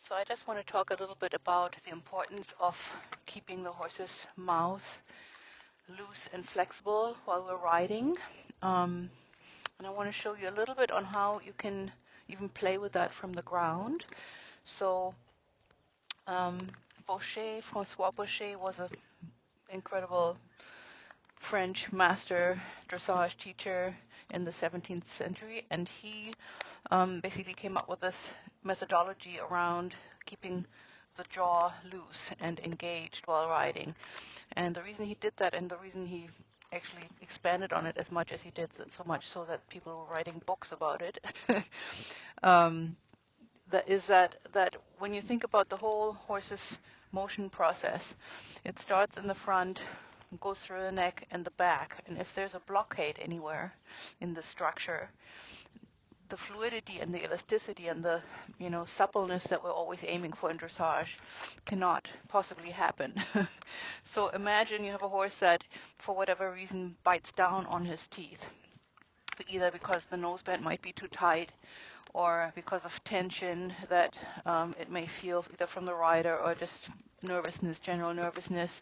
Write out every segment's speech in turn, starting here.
So I just want to talk a little bit about the importance of keeping the horse's mouth loose and flexible while we're riding. And I want to show you a little bit on how you can even play with that from the ground. So Francois Baucher was an incredible French master dressage teacher in the 17th century, and he basically came up with this methodology around keeping the jaw loose and engaged while riding. And the reason he did that, and the reason he actually expanded on it as much as he did, so much so that people were writing books about it, that when you think about the whole horse's motion process, it starts in the front, goes through the neck and the back, and if there's a blockade anywhere in the structure, the fluidity and the elasticity and the suppleness that we're always aiming for in dressage cannot possibly happen. So imagine you have a horse that for whatever reason bites down on his teeth, either because the nose band might be too tight or because of tension that it may feel either from the rider or just nervousness, general nervousness.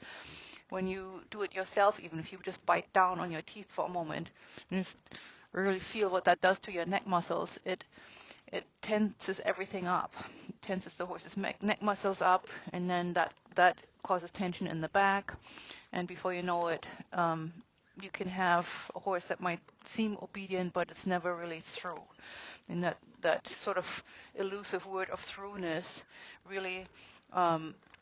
When you do it yourself, even if you just bite down on your teeth for a moment and just really feel what that does to your neck muscles, it tenses everything up. It tenses the horse's neck muscles up, and then that causes tension in the back, and before you know it, you can have a horse that might seem obedient, but it's never really through. And that sort of elusive word of throughness really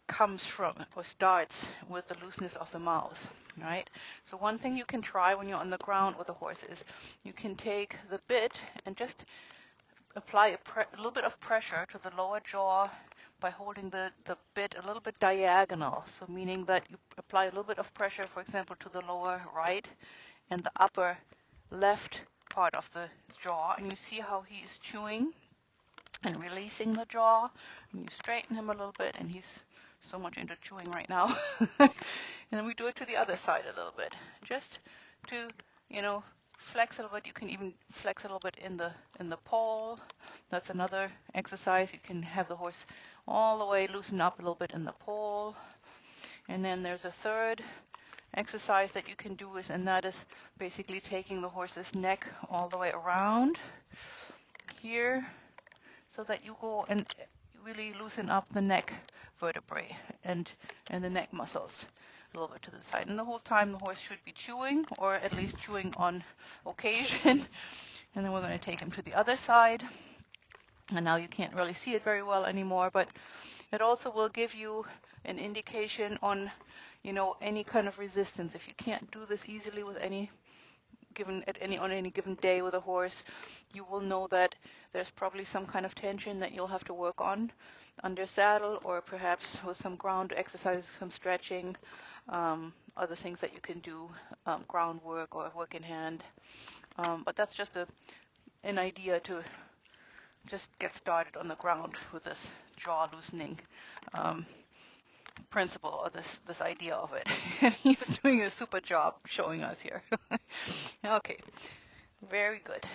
comes from or starts with the looseness of the mouth, right? So one thing you can try when you're on the ground with a horse is you can take the bit and just apply a little bit of pressure to the lower jaw by holding the bit a little bit diagonal. So meaning that you apply a little bit of pressure, for example, to the lower right and the upper left part of the jaw, and you see how he's chewing and releasing the jaw, and you straighten him a little bit, and he's so much into chewing right now. And then we do it to the other side a little bit, just to flex a little bit. You can even flex a little bit in the poll. That's another exercise. You can have the horse all the way loosen up a little bit in the poll. And then there's a third exercise that you can do, and that is basically taking the horse's neck all the way around here, so that you go and really loosen up the neck vertebrae and the neck muscles a little bit to the side. And the whole time the horse should be chewing, or at least chewing on occasion. And then we're going to take him to the other side. And now you can't really see it very well anymore, but it also will give you an indication on any kind of resistance. If you can't do this easily with on any given day with a horse, you will know that there's probably some kind of tension that you'll have to work on under saddle, or perhaps with some ground exercises, some stretching, other things that you can do, groundwork or work in hand. But that's just an idea to just get started on the ground with this jaw loosening principle, or this idea of it. He's doing a super job showing us here. Okay, very good.